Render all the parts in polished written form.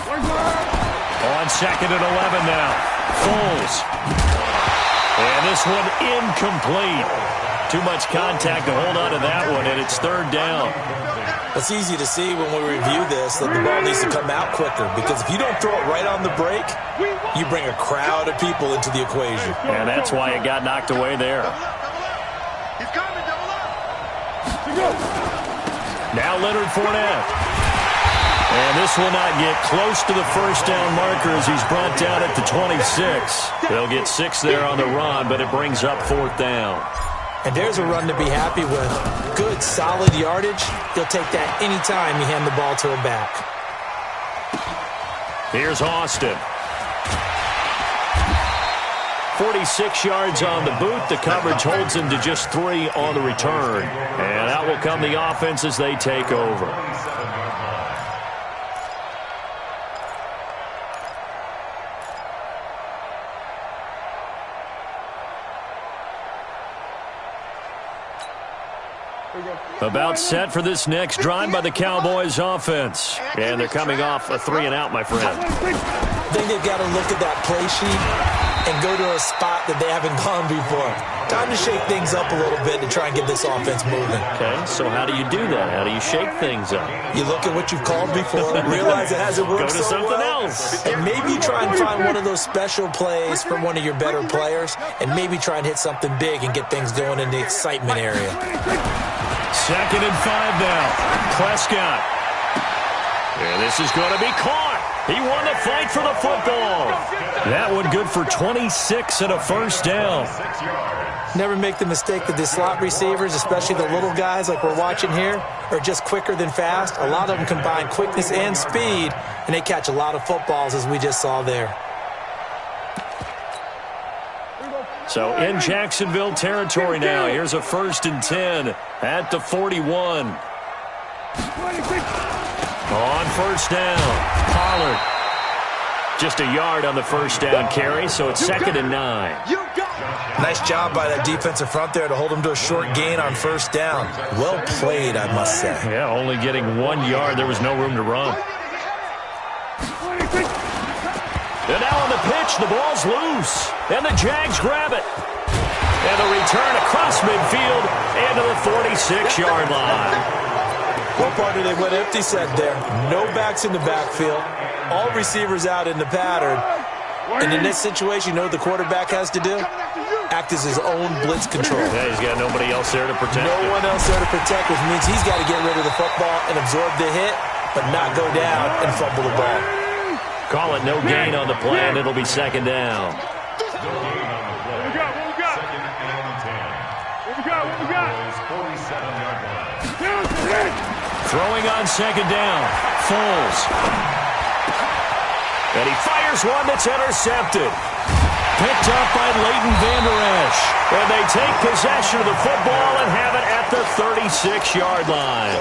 On second and 11 now. Foles. And this one incomplete. Too much contact to hold on to that one, and it's third down. It's easy to see when we review this that the ball needs to come out quicker, because if you don't throw it right on the break, you bring a crowd of people into the equation. And that's why it got knocked away there. Now Leonard Fournette. And this will not get close to the first down marker as he's brought down at the 26. They'll get 6 there on the run, but it brings up fourth down. And there's a run to be happy with. Good, solid yardage. He'll take that anytime you hand the ball to him back. Here's Austin. 46 yards on the boot. The coverage holds him to just 3 on the return. And out will come the offense as they take over. About set for this next drive by the Cowboys offense. And they're coming off a 3-and-out, my friend. I think they've got to look at that play sheet and go to a spot that they haven't gone before. Time to shake things up a little bit to try and get this offense moving. Okay, so how do you do that? How do you shake things up? You look at what you've called before, realize it hasn't worked so well. Go to something else. And maybe you try and find one of those special plays from one of your better players, and maybe try and hit something big and get things going in the excitement area. 2nd and 5 now. Prescott. And this is going to be caught. He won the fight for the football. That one good for 26 and a first down. Never make the mistake that the slot receivers, especially the little guys like we're watching here, are just quicker than fast. A lot of them combine quickness and speed, and they catch a lot of footballs, as we just saw there. So in Jacksonville territory now. Here's a 1st and 10 at the 41. On first down, Pollard. Just a yard on the first down carry, so it's 2nd and 9. Nice job by that defensive front there to hold him to a short gain on first down. Well played, I must say. Yeah, only getting 1 yard. There was no room to run. And now on the pitch, the ball's loose. And the Jags grab it. And the return across midfield and to the 46-yard line. What part did they went empty set there? No backs in the backfield. All receivers out in the pattern. And in this situation, you know what the quarterback has to do? Act as his own blitz control. Yeah, he's got nobody else there to protect. No one else there to protect, which means he's got to get rid of the football and absorb the hit, but not go down and fumble the ball. Call it no gain on the play, and it'll be 2nd down. Throwing on 2nd down, Foles. And he fires one that's intercepted. Picked up by Leighton Vander Esch. And they take possession of the football and have it at the 36-yard line.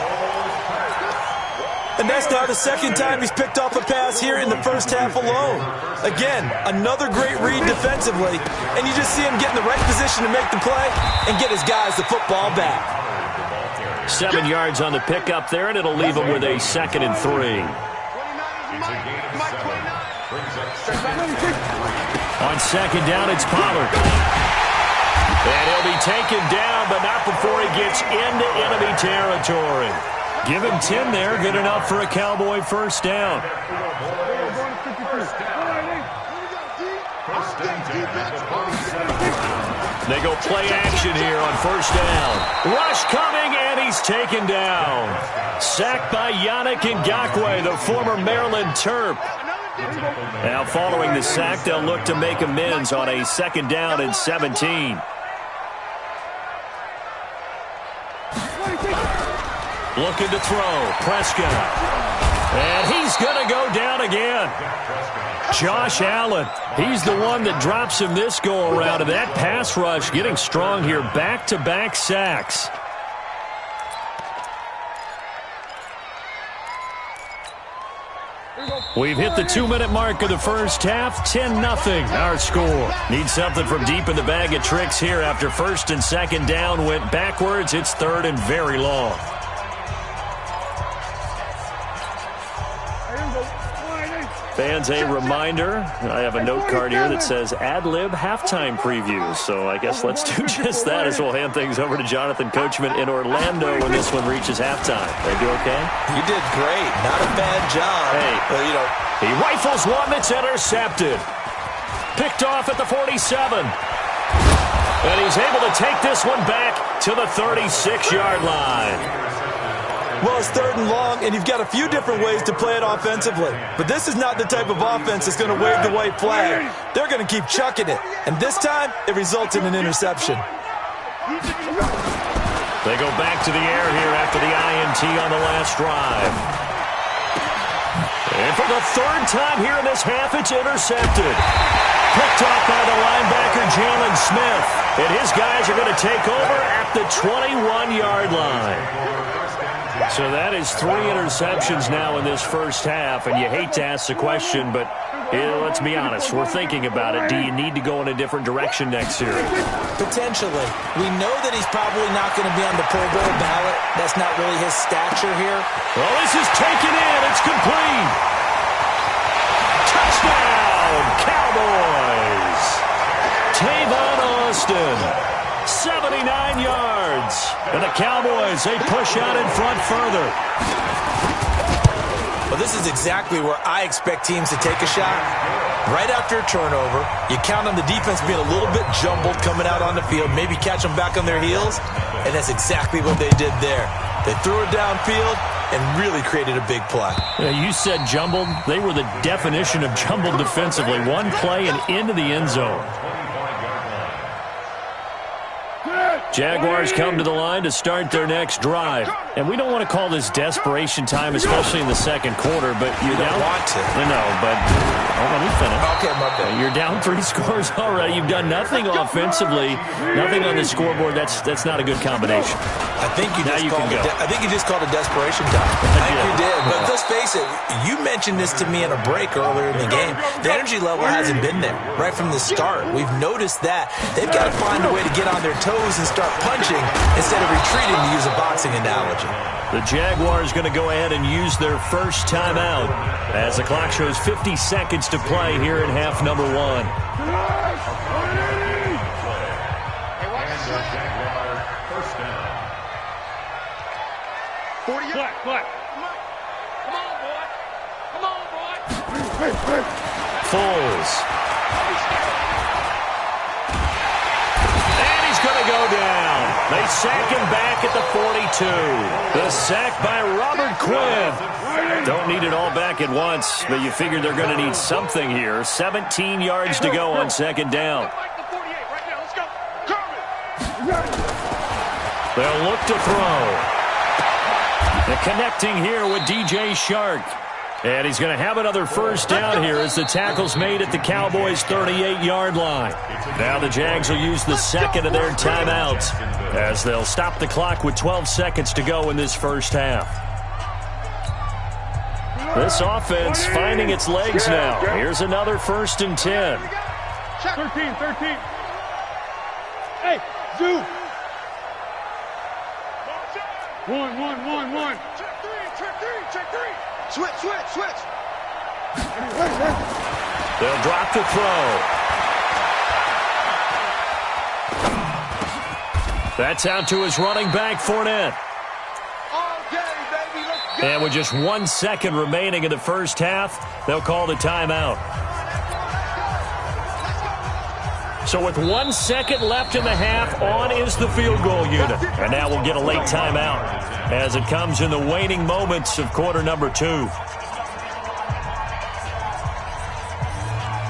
And that's now the 2nd time he's picked off a pass here in the first half alone. Again, another great read defensively, and you just see him get in the right position to make the play and get his guys the football back. 7 yards on the pickup there, and it'll leave him with a 2nd and 3. On 2nd down, it's Pollard. And he'll be taken down, but not before he gets into enemy territory. Give him 10 there, good enough for a Cowboy first down. They go play action here on first down. Rush coming, and he's taken down. Sacked by Yannick Ngakoue, the former Maryland Terp. Now following the sack, they'll look to make amends on a 2nd down and 17. Looking to throw, Prescott. And he's going to go down again. Josh Allen, he's the one that drops him this go-around. And that pass rush getting strong here. Back-to-back sacks. We've hit the 2-minute mark of the first half. 10-0 our score. Need something from deep in the bag of tricks here after 1st and 2nd down went backwards. It's 3rd and very long. Fans, a reminder, I have a note card here that says ad-lib halftime previews. So I guess let's do just that as we'll hand things over to Jonathan Coachman in Orlando when this one reaches halftime. Did I do okay? You did great. Not a bad job. Hey, he rifles one that's intercepted. Picked off at the 47. And he's able to take this one back to the 36-yard line. Well, it's 3rd and long, and you've got a few different ways to play it offensively. But this is not the type of offense that's going to wave the white flag. They're going to keep chucking it. And this time, it results in an interception. They go back to the air here after the INT on the last drive. And for the 3rd time here in this half, it's intercepted. Picked off by the linebacker, Jalen Smith. And his guys are going to take over at the 21-yard line. So that is 3 interceptions now in this first half, and you hate to ask the question, but let's be honest, we're thinking about it. Do you need to go in a different direction next year? Potentially. We know that he's probably not going to be on the Pro Bowl ballot. That's not really his stature here. Well, this is taken in. It's complete. Touchdown, Cowboys. Tavon Austin. 79 yards. And the Cowboys, they push out in front further. Well, this is exactly where I expect teams to take a shot. Right after a turnover, you count on the defense being a little bit jumbled coming out on the field, maybe catch them back on their heels, and that's exactly what they did there. They threw it downfield and really created a big play. Yeah, you said jumbled. They were the definition of jumbled defensively. One play and into the end zone. Jaguars come to the line to start their next drive. And we don't want to call this desperation time, especially in the second quarter, but you don't want to. No, but let me finish. Okay, my bad. You're down 3 scores already. You've done nothing offensively, nothing on the scoreboard. That's not a good combination. I think you just called it desperation time. I think you did. But let's face it, you mentioned this to me in a break earlier in the game. The energy level hasn't been there right from the start. We've noticed that. They've got to find a way to get on their toes and start punching instead of retreating, to use a boxing analogy. The Jaguars going to go ahead and use their first timeout as the clock shows 50 seconds to play here in half number 1. Foles. And he's going to go down. They sack him back at the 42. The sack by Robert Quinn. Don't need it all back at once, but you figure they're going to need something here. 17 yards to go on second down. They'll look to throw. And connecting here with DJ Shark. And he's going to have another first down here as the tackle's made at the Cowboys' 38-yard line. Now the Jags will use the second of their timeouts as they'll stop the clock with 12 seconds to go in this first half. This offense finding its legs now. Here's another 1st and 10. 13. Hey, Zoo. 1. Check three. Switch. They'll drop to throw. That's out to his running back, Fournette. And with just 1 second remaining in the first half, they'll call the timeout. So with 1 second left in the half, on is the field goal unit. And now we'll get a late timeout as it comes in the waning moments of quarter number 2.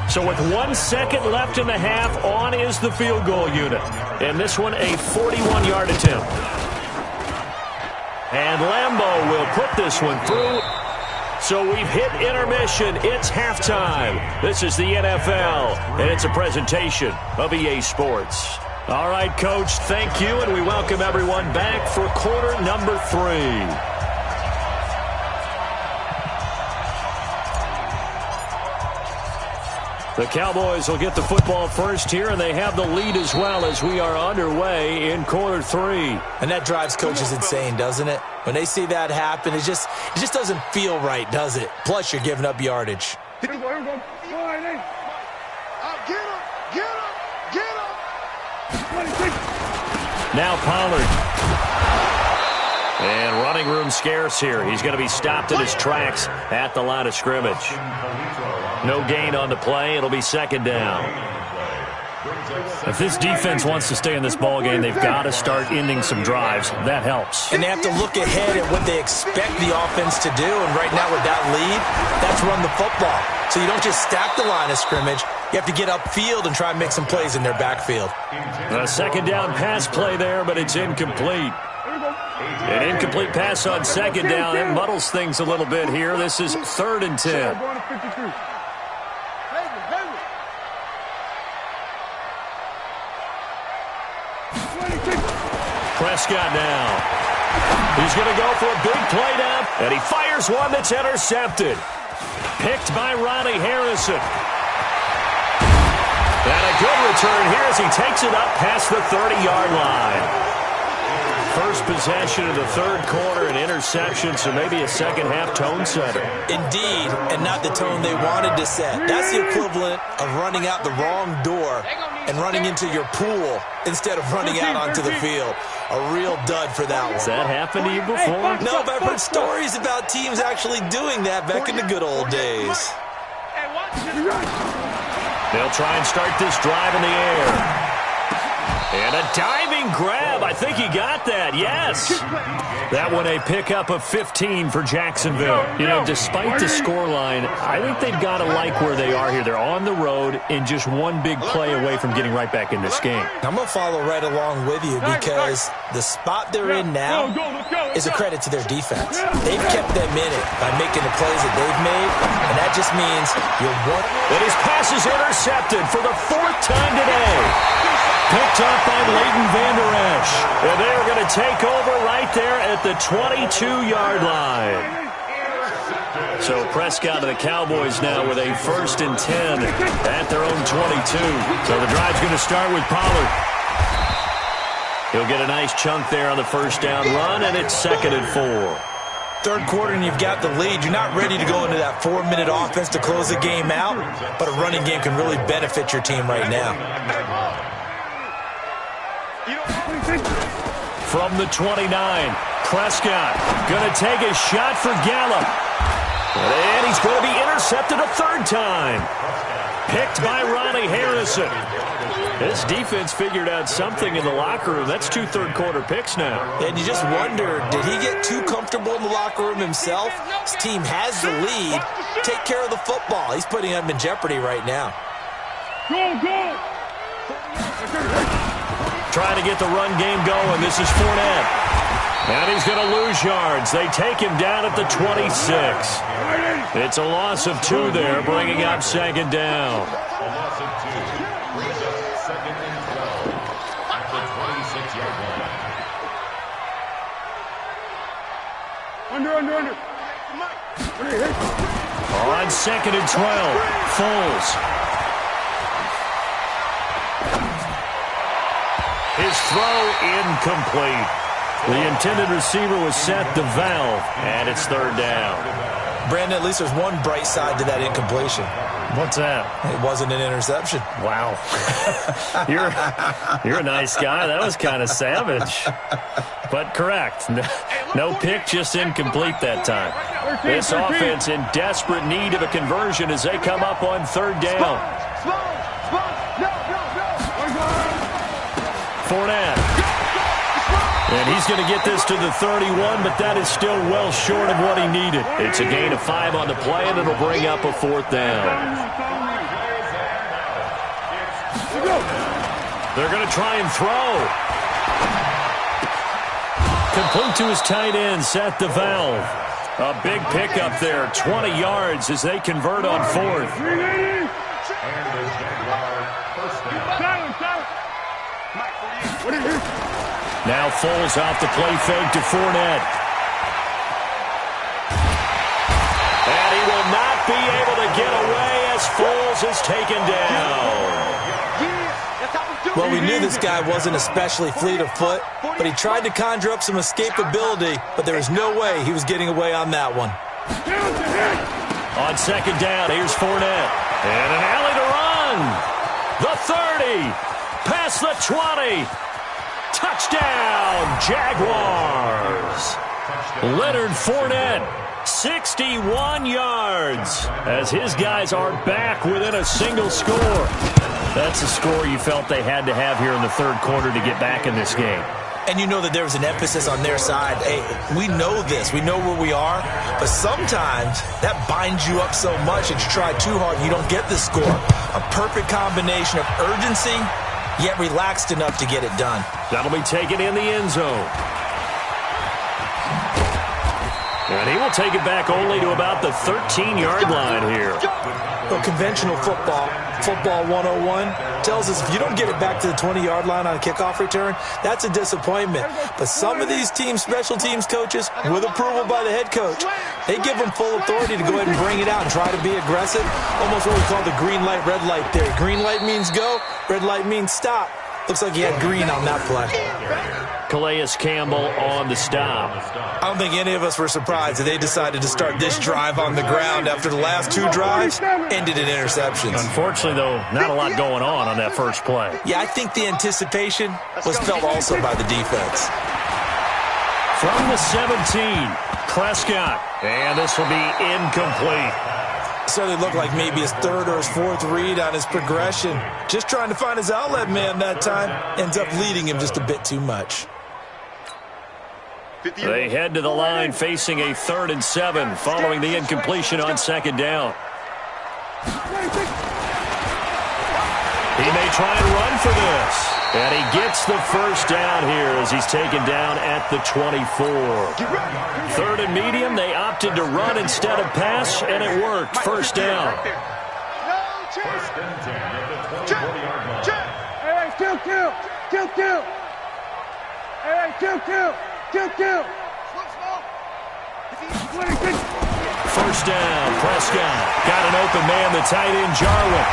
So with 1 second left in the half, on is the field goal unit. And this one, a 41-yard attempt. And Lambeau will put this one through. So we've hit intermission. It's halftime. This is the NFL, and it's a presentation of EA Sports. All right, Coach, thank you, and we welcome everyone back for quarter number 3. The Cowboys will get the football first here, and they have the lead as well as we are underway in quarter 3. And that drives coaches insane, doesn't it? When they see that happen, it just doesn't feel right, does it? Plus, you're giving up yardage. Here we go. Get him. Get him. 26. Now Pollard. And running room scarce here. He's going to be stopped in his tracks at the line of scrimmage. No gain on the play. It'll be second down. If this defense wants to stay in this ballgame, they've got to start ending some drives. That helps. And they have to look ahead at what they expect the offense to do. And right now with that lead, that's run the football. So you don't just stack the line of scrimmage. You have to get upfield and try and make some plays in their backfield. A second down pass play there, but it's incomplete. An incomplete pass on second down. It muddles things a little bit here. This is 3rd and 10. Prescott now. He's going to go for a big play down, and he fires one that's intercepted. Picked by Ronnie Harrison. And a good return here as he takes it up past the 30-yard line. First possession of the third quarter, an interception, so maybe a second-half tone setter. Indeed, and not the tone they wanted to set. That's the equivalent of running out the wrong door and running into your pool instead of running out onto the field. A real dud for that one. Has that happened to you before? No, but I've heard stories about teams actually doing that back in the good old days. They'll try and start this drive in the air. And a diving grab. I think he got that. Yes. That one a pickup of 15 for Jacksonville. You know, despite the scoreline, I think they've got to like where they are here. They're on the road and just one big play away from getting right back in this game. I'm going to follow right along with you because the spot they're in now is a credit to their defense. They've kept them in it by making the plays that they've made, and that just means you're one. And his pass is intercepted for the 4th time today. Picked up by Leighton Vander Esch. And they're going to take over right there at the 22-yard line. So Prescott and the Cowboys now with a 1st and 10 at their own 22. So the drive's going to start with Pollard. He'll get a nice chunk there on the first down run, and it's 2nd and 4. Third quarter and you've got the lead. You're not ready to go into that 4-minute offense to close the game out, but a running game can really benefit your team right now. From the 29, Prescott going to take a shot for Gallup. And he's going to be intercepted a 3rd time. Picked by Ronnie Harrison. This defense figured out something in the locker room. That's 2 third-quarter picks now. And you just wonder, did he get too comfortable in the locker room himself? His team has the lead. Take care of the football. He's putting them in jeopardy right now. Go! Trying to get the run game going. This is Fournette. And he's going to lose yards. They take him down at the 26. It's a loss of 2 there, bringing up 2nd down. Under. On 2nd and 12, Foles. His throw incomplete. The intended receiver was set to Valve, and it's 3rd down. Brandon, at least there's one bright side to that incompletion. What's that? It wasn't an interception. Wow. You're a nice guy. That was kind of savage. But correct. No pick, just incomplete that time. This offense in desperate need of a conversion as they come up on 3rd down. Fournette. And he's going to get this to the 31, but that is still well short of what he needed. It's a gain of 5 on the play, and it'll bring up a 4th down. They're going to try and throw. Complete to his tight end, Seth DeValve. A big pickup there, 20 yards as they convert on 4th. Now Foles off the play fake to Fournette. And he will not be able to get away as Foles is taken down. Well, we knew this guy wasn't especially fleet of foot, but he tried to conjure up some escapability, but there was no way he was getting away on that one. On second down, here's Fournette. And an alley to run. The 30. Past the 20. Touchdown, Jaguars. Leonard Fournette, 61 yards, as his guys are back within a single score. That's a score you felt they had to have here in the third quarter to get back in this game. And you know that there was an emphasis on their side. Hey, we know this. We know where we are. But sometimes that binds you up so much that you try too hard and you don't get the score. A perfect combination of urgency, yet relaxed enough to get it done. That'll be taken in the end zone. And he will take it back only to about the 13-yard line here. Well, conventional football 101, tells us if you don't get it back to the 20-yard line on a kickoff return, that's a disappointment. But some of these teams, special teams coaches, with approval by the head coach, they give them full authority to go ahead and bring it out and try to be aggressive. Almost what we call the green light, red light theory. Green light means go, red light means stop. Looks like he had green on that play. Calais Campbell on the stop. I don't think any of us were surprised that they decided to start this drive on the ground after the last two drives ended in interceptions. Unfortunately, though, not a lot going on that first play. Yeah, I think the anticipation was felt also by the defense. From the 17, Prescott. And this will be incomplete. Certainly looked like maybe his third or his fourth read on his progression. Just trying to find his outlet man that time. Ends up leading him just a bit too much. They head to the line facing a 3rd and 7 following the incompletion on second down. He may try and run for this. And he gets the first down here as he's taken down at the 24. 3rd and medium, they opted to run instead of pass, and it worked. First down. First and 10 at the 24-yard line. Hey, kill. Hey, kill. First down, Prescott. Got an open man, the tight end, Jarwin.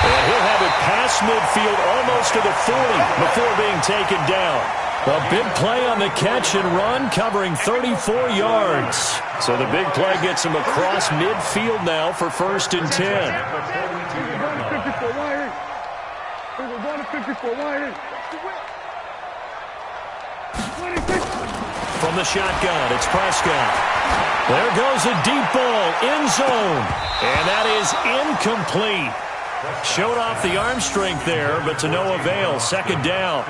And he'll have it past midfield almost to the 40 before being taken down. A big play on the catch and run, covering 34 yards. So the big play gets him across midfield now for 1st and 10. From the shotgun, it's Prescott. There goes a deep ball, end zone. And that is incomplete. Showed off the arm strength there, but to no avail. Second down.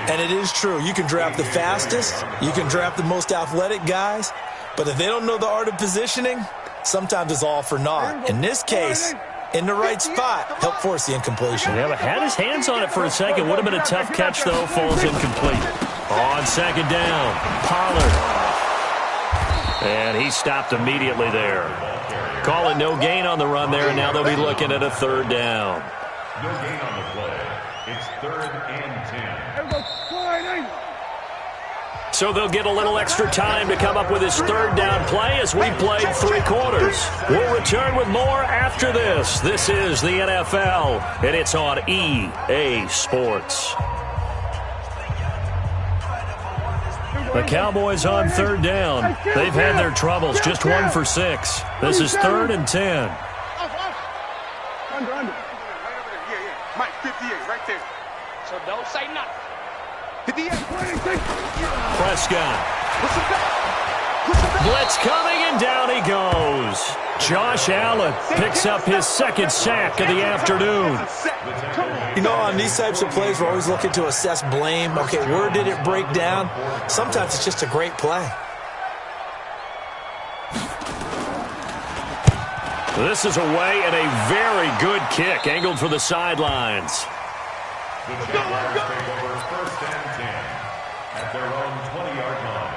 And it is true. You can draft the fastest. You can draft the most athletic guys. But if they don't know the art of positioning, sometimes it's all for naught. In this case, in the right spot, helped force the incompletion. Yeah, but had his hands on it for a second. Would have been a tough catch, though. Falls incomplete. On second down, Pollard. And he stopped immediately there. Call it no gain on the run there, and now they'll be looking at a 3rd down. No gain on the play. It's 3rd and 10. So they'll get a little extra time to come up with his 3rd down play as we played 3 quarters. We'll return with more after this. This is the NFL, and it's on EA Sports. The Cowboys on 3rd down. They've had their troubles, just 1 for 6. This is 3rd and 10. Under. Mike, 58, right there. So don't say nothing. 58. Prescott. Blitz coming, and down he goes. Josh Allen picks up his 2nd sack of the afternoon. You know, on these types of plays, we're always looking to assess blame. Okay, where did it break down? Sometimes it's just a great play. This is away and a very good kick, angled for the sidelines. The Jaguars take over 1st and 10 at their own 20-yard line.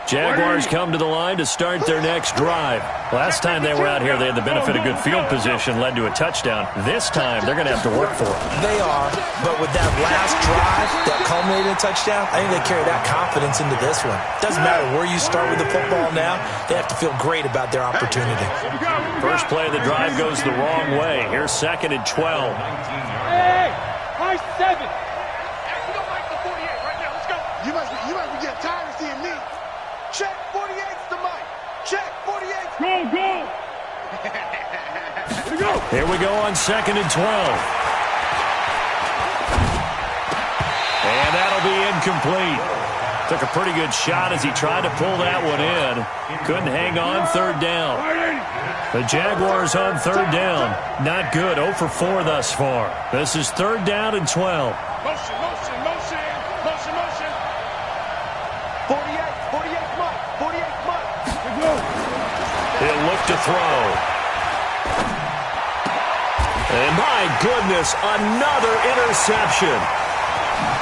Jaguars come to the line to start their next drive. Last time they were out here, they had the benefit of good field position, led to a touchdown. This time, they're going to have to work for it. They are, but with that last drive that culminated in a touchdown, I think they carry that confidence into this one. Doesn't matter where you start with the football now, they have to feel great about their opportunity. First play of the drive goes the wrong way. Here's 2nd and 12. Hey, high 7. You don't like the 48 right now. Let's go. You might be getting tired of seeing me. Check 48's the mic. Check 48's. Go. Here we go on 2nd and 12. And that'll be incomplete. Took a pretty good shot as he tried to pull that one in. Couldn't hang on 3rd down. The Jaguars on 3rd down. Not good. 0 for 4 thus far. This is 3rd down and 12. Motion, motion, motion, motion, motion. 48, 48, come on. 48, come on. He'll look to throw. And my goodness, another interception.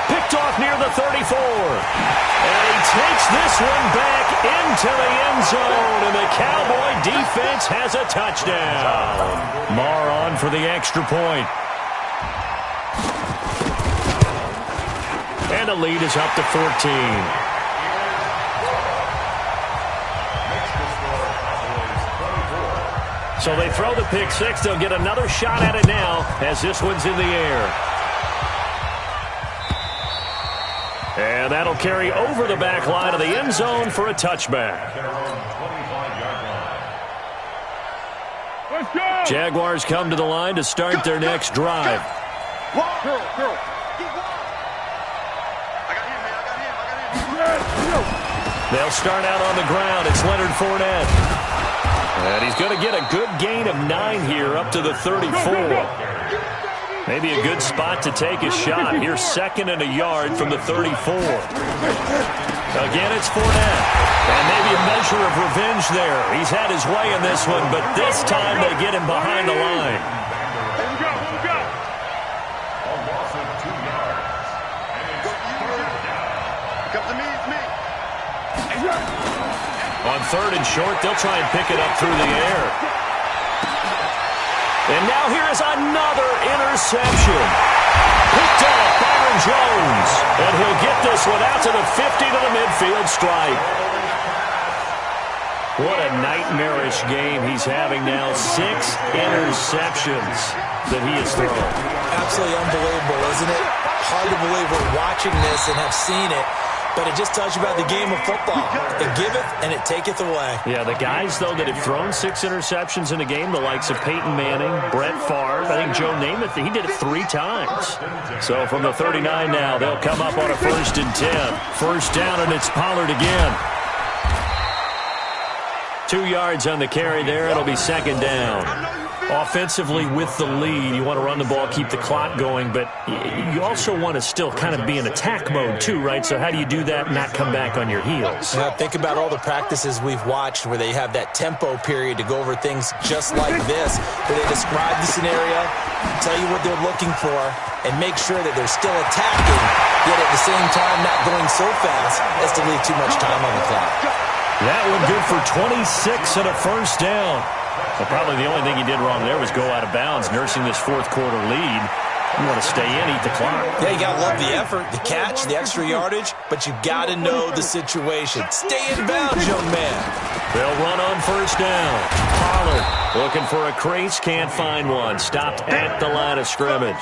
Picked off near the 34. And he takes this one back into the end zone. And the Cowboy defense has a touchdown. Marr on for the extra point. And the lead is up to 14. So they throw the pick six. They'll get another shot at it now as this one's in the air. And that'll carry over the back line of the end zone for a touchback. Jaguars come to the line to start their next drive. They'll start out on the ground. It's Leonard Fournette. And he's going to get a good gain of 9 here up to the 34. Maybe a good spot to take a shot. Here's 2nd and a yard from the 34. Again, it's Fournette. And maybe a measure of revenge there. He's had his way in this one, but this time they get him behind the line. On 3rd and short, they'll try and pick it up through the air. And now here is another interception. Picked off Byron Jones. And he'll get this one out to the 50 to the midfield stripe. What a nightmarish game he's having now. 6 interceptions that he has thrown. Absolutely unbelievable, isn't it? Hard to believe we're watching this and have seen it. But it just tells you about the game of football. It giveth and it taketh away. Yeah, the guys, though, that have thrown 6 interceptions in a game, the likes of Peyton Manning, Brett Favre, I think Joe Namath, he did it 3 times. So from the 39 now, they'll come up on a 1st and 10. 1st down, and it's Pollard again. 2 yards on the carry there. It'll be 2nd down. Offensively with the lead, you want to run the ball, keep the clock going, but you also want to still kind of be in attack mode too, right? So how do you do that and not come back on your heels? Now, think about all the practices we've watched where they have that tempo period to go over things just like this, where they describe the scenario, tell you what they're looking for, and make sure that they're still attacking, yet at the same time not going so fast as to leave too much time on the clock. That one good for 26 and a 1st down. Well, probably the only thing he did wrong there was go out of bounds, nursing this 4th quarter lead. You want to stay in, eat the clock. Yeah, you got to love the effort, the catch, the extra yardage, but you got to know the situation. Stay in bounds, young man. They'll run on 1st down. Pollard looking for a crease, can't find one. Stopped at the line of scrimmage.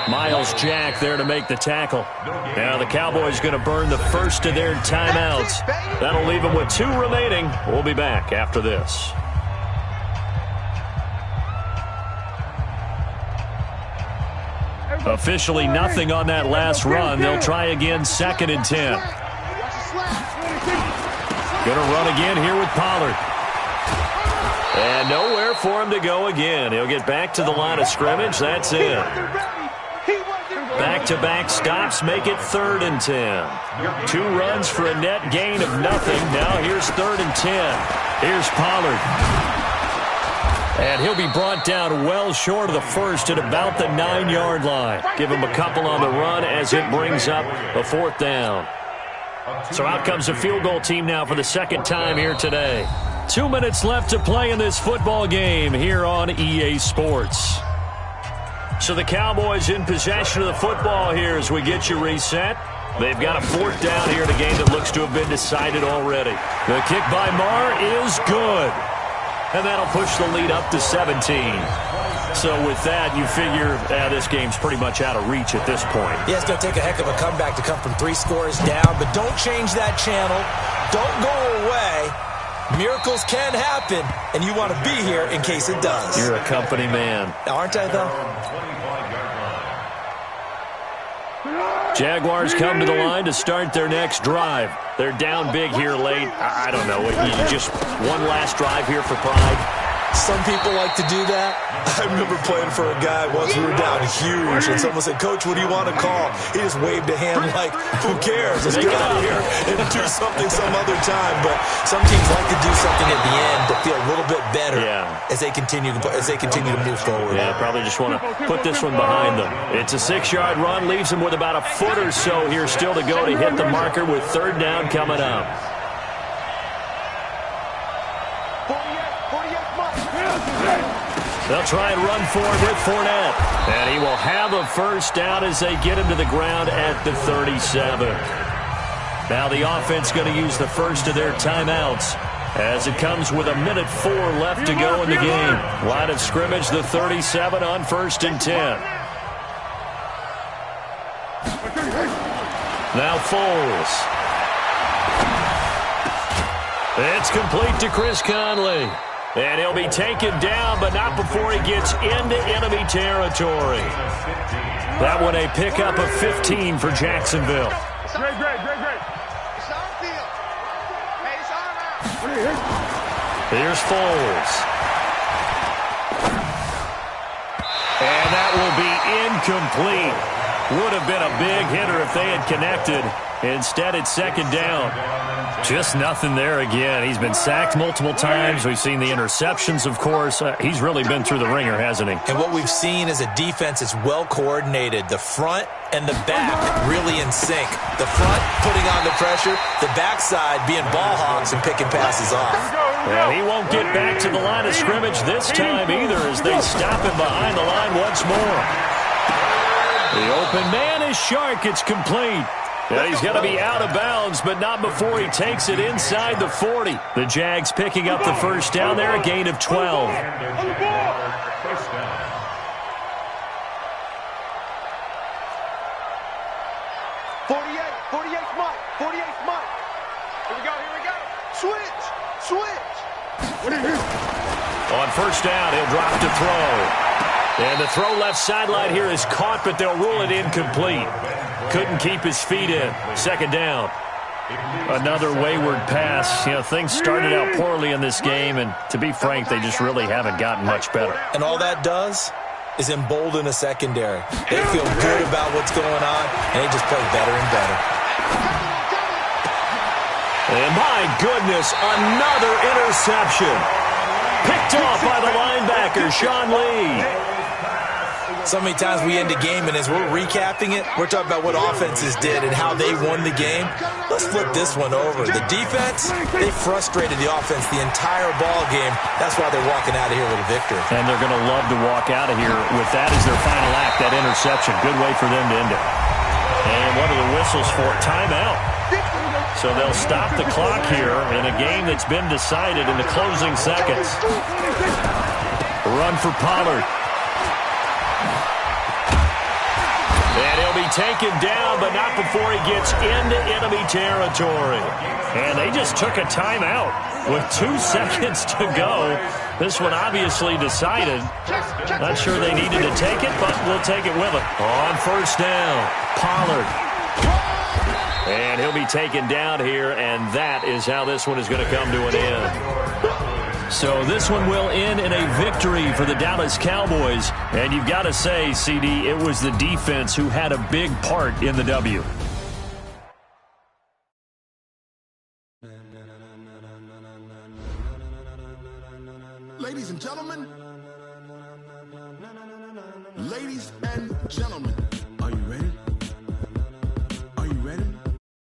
Miles Jack there to make the tackle. Now the Cowboys going to burn the first of their timeouts. That'll leave them with 2 remaining. We'll be back after this. Officially nothing on that last run. They'll try again, 2nd and 10. Going to run again here with Pollard. And nowhere for him to go again. He'll get back to the line of scrimmage. That's it. Back-to-back stops make it 3rd and 10. 2 runs for a net gain of nothing. Now here's 3rd and 10. Here's Pollard. And he'll be brought down well short of the first at about the 9-yard line. Give him a couple on the run as it brings up a 4th down. So out comes the field goal team now for the 2nd time here today. 2 minutes left to play in this football game here on EA Sports. So the Cowboys in possession of the football here as we get you reset. They've got a 4th down here in a game that looks to have been decided already. The kick by Marr is good. And that'll push the lead up to 17. So with that, you figure this game's pretty much out of reach at this point. Yeah, it's going to take a heck of a comeback to come from 3 scores down, but don't change that channel. Don't go away. Miracles can happen, and you want to be here in case it does. You're a company man. Aren't I, though? Jaguars come to the line to start their next drive. They're down big here late. I don't know. You just one last drive here for pride. Some people like to do that. I remember playing for a guy once we were down huge, and someone said, "Coach, what do you want to call?" He just waved a hand like, "Who cares? Let's get out of here and do something some other time." But some teams like to do something at the end to feel a little bit better as they continue to move forward. Yeah, probably just want to put this one behind them. It's a 6-yard run, leaves them with about a foot or so here still to go to hit the marker with third down coming up. They'll try and run for it with Fournette. And he will have a first down as they get him to the ground at the 37. Now the offense going to use the first of their timeouts as it comes with 1:04 left to go in the game. Line of scrimmage, the 37 on 1st and 10. Now Foles. It's complete to Chris Conley. And he'll be taken down, but not before he gets into enemy territory. That one a pickup of 15 for Jacksonville. Great. It's our field. Hey, it's our out. Here's Foles. And that will be incomplete. Would have been a big hitter if they had connected. Instead, it's second down. Just nothing there again. He's been sacked multiple times. We've seen the interceptions, of course. He's really been through the ringer, hasn't he? And what we've seen is a defense that's well coordinated. The front and the back really in sync. The front putting on the pressure, the backside being ball hawks and picking passes off. And he won't get back to the line of scrimmage this time either as they stop him behind the line once more. The open man is Shark. It's complete. And he's going to be out of bounds, but not before he takes it inside the 40. The Jags picking up the first down there, a gain of 12. 48 Mike. 48 Mike. Here we go. Switch. On first down, he'll drop to throw. And the throw left sideline here is caught, but they'll rule it incomplete. Couldn't keep his feet in. Second down. Another wayward pass. You know, things started out poorly in this game, and to be frank, they just really haven't gotten much better. And all that does is embolden a secondary. They feel good about what's going on, and they just play better and better. And my goodness, another interception. Picked off by the linebacker, Sean Lee. So many times we end a game, and as we're recapping it, we're talking about what offenses did and how they won the game. Let's flip this one over. The defense, they frustrated the offense the entire ball game. That's why they're walking out of here with a victory. And they're going to love to walk out of here with that as their final act, that interception. Good way for them to end it. And what are the whistles for? Timeout. So they'll stop the clock here in a game that's been decided in the closing seconds. Run for Pollard. And he'll be taken down, but not before he gets into enemy territory. And they just took a timeout with 2 seconds to go. This one obviously decided. Not sure they needed to take it, but we'll take it with them. On first down, Pollard. And he'll be taken down here, and that is how this one is going to come to an end. So this one will end in a victory for the Dallas Cowboys. And you've got to say, CD, it was the defense who had a big part in the W. Ladies and gentlemen,